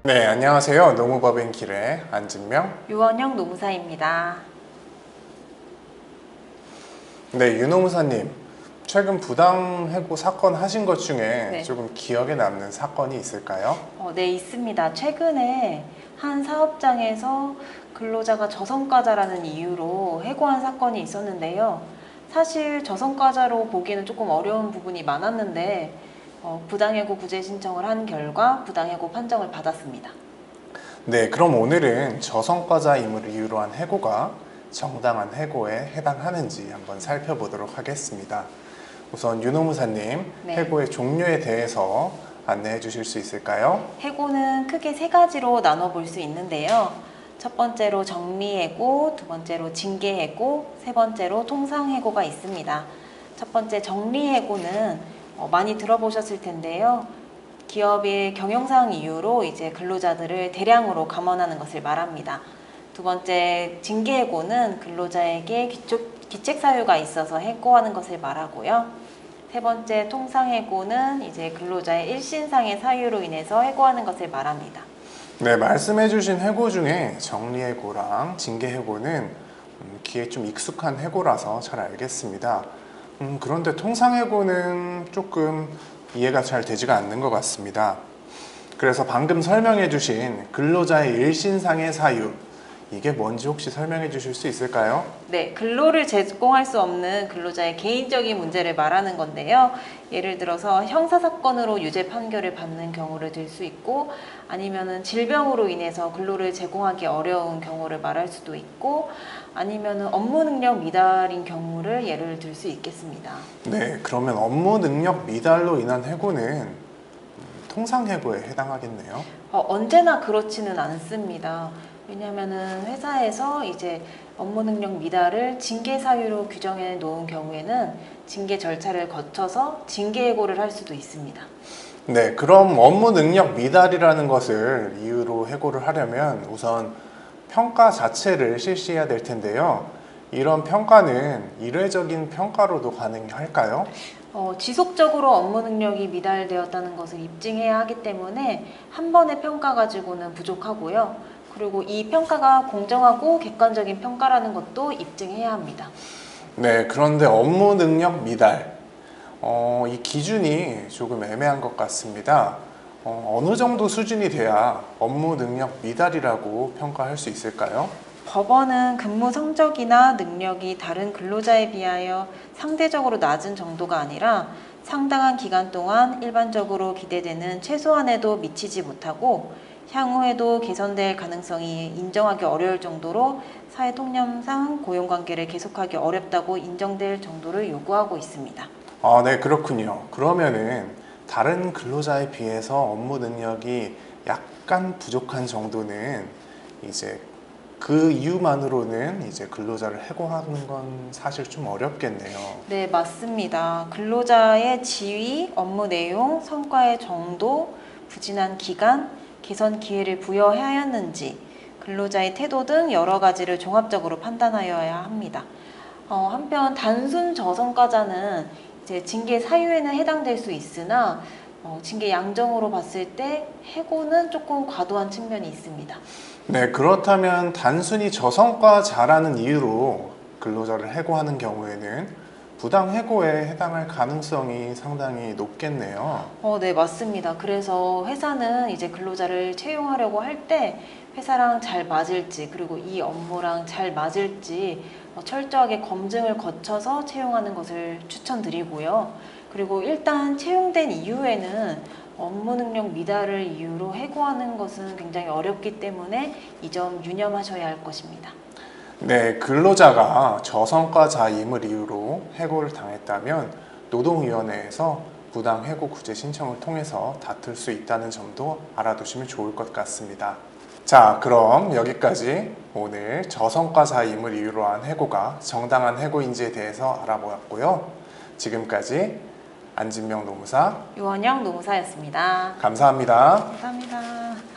네, 안녕하세요. 노무법인 길의 안진명, 유원영 노무사입니다. 네, 유노무사님, 최근 부당해고 사건 하신 것 중에 네. 조금 기억에 남는 사건이 있을까요? 네, 있습니다. 최근에 한 사업장에서 근로자가 저성과자라는 이유로 해고한 사건이 있었는데요. 사실 저성과자로 보기에는 조금 어려운 부분이 많았는데 부당해고 구제 신청을 한 결과 부당해고 판정을 받았습니다. 네, 그럼 오늘은 저성과자임을 이유로 한 해고가 정당한 해고에 해당하는지 한번 살펴보도록 하겠습니다. 우선 유노무사님, 네. 해고의 종류에 대해서 안내해 주실 수 있을까요? 해고는 크게 세 가지로 나눠볼 수 있는데요. 첫 번째로 정리해고, 두 번째로 징계해고, 세 번째로 통상해고가 있습니다. 첫 번째 정리해고는 많이 들어보셨을 텐데요. 기업의 경영상 이유로 이제 근로자들을 대량으로 감원하는 것을 말합니다. 두 번째 징계해고는 근로자에게 기책 사유가 있어서 해고하는 것을 말하고요. 세 번째 통상해고는 이제 근로자의 일신상의 사유로 인해서 해고하는 것을 말합니다. 네, 말씀해주신 해고 중에 정리해고랑 징계해고는 귀에 좀 익숙한 해고라서 잘 알겠습니다. 그런데 통상해고는 조금 이해가 잘 되지가 않는 것 같습니다. 그래서 방금 설명해주신 근로자의 일신상의 사유, 이게 뭔지 혹시 설명해 주실 수 있을까요? 네, 근로를 제공할 수 없는 근로자의 개인적인 문제를 말하는 건데요. 예를 들어서 형사사건으로 유죄 판결을 받는 경우를 들 수 있고, 아니면은 질병으로 인해서 근로를 제공하기 어려운 경우를 말할 수도 있고, 아니면은 업무 능력 미달인 경우를 예를 들 수 있겠습니다. 네, 그러면 업무 능력 미달로 인한 해고는 통상해고에 해당하겠네요. 언제나 그렇지는 않습니다. 왜냐하면은 회사에서 이제 업무 능력 미달을 징계 사유로 규정해 놓은 경우에는 징계 절차를 거쳐서 징계 해고를 할 수도 있습니다. 네, 그럼 업무 능력 미달이라는 것을 이유로 해고를 하려면 우선 평가 자체를 실시해야 될 텐데요. 이런 평가는 일회적인 평가로도 가능할까요? 지속적으로 업무 능력이 미달되었다는 것을 입증해야 하기 때문에 한 번의 평가 가지고는 부족하고요. 그리고 이 평가가 공정하고 객관적인 평가라는 것도 입증해야 합니다. 네, 그런데 업무 능력 미달. 이 기준이 조금 애매한 것 같습니다. 어느 정도 수준이 돼야 업무 능력 미달이라고 평가할 수 있을까요? 법원은 근무 성적이나 능력이 다른 근로자에 비하여 상대적으로 낮은 정도가 아니라 상당한 기간 동안 일반적으로 기대되는 최소한에도 미치지 못하고 향후에도 개선될 가능성이 인정하기 어려울 정도로 사회 통념상 고용관계를 계속하기 어렵다고 인정될 정도를 요구하고 있습니다. 아, 네, 그렇군요. 그러면은 다른 근로자에 비해서 업무 능력이 약간 부족한 정도는 이제 그 이유만으로는 이제 근로자를 해고하는 건 사실 좀 어렵겠네요. 네, 맞습니다. 근로자의 지위, 업무 내용, 성과의 정도, 부진한 기간, 개선 기회를 부여하였는지, 근로자의 태도 등 여러 가지를 종합적으로 판단하여야 합니다. 한편 단순 저성과자는 이제 징계 사유에는 해당될 수 있으나 징계 양정으로 봤을 때 해고는 조금 과도한 측면이 있습니다. 네, 그렇다면 단순히 저성과자라는 이유로 근로자를 해고하는 경우에는 부당 해고에 해당할 가능성이 상당히 높겠네요. 네, 맞습니다. 그래서 회사는 이제 근로자를 채용하려고 할 때 회사랑 잘 맞을지, 그리고 이 업무랑 잘 맞을지 철저하게 검증을 거쳐서 채용하는 것을 추천드리고요. 그리고 일단 채용된 이후에는 업무 능력 미달을 이유로 해고하는 것은 굉장히 어렵기 때문에 이 점 유념하셔야 할 것입니다. 네, 근로자가 저성과자임을 이유로 해고를 당했다면 노동위원회에서 부당 해고 구제 신청을 통해서 다툴 수 있다는 점도 알아두시면 좋을 것 같습니다. 자, 그럼 여기까지 오늘 저성과자임을 이유로 한 해고가 정당한 해고인지에 대해서 알아보았고요. 지금까지 안진명 노무사 유원영 노무사였습니다. 감사합니다. 감사합니다.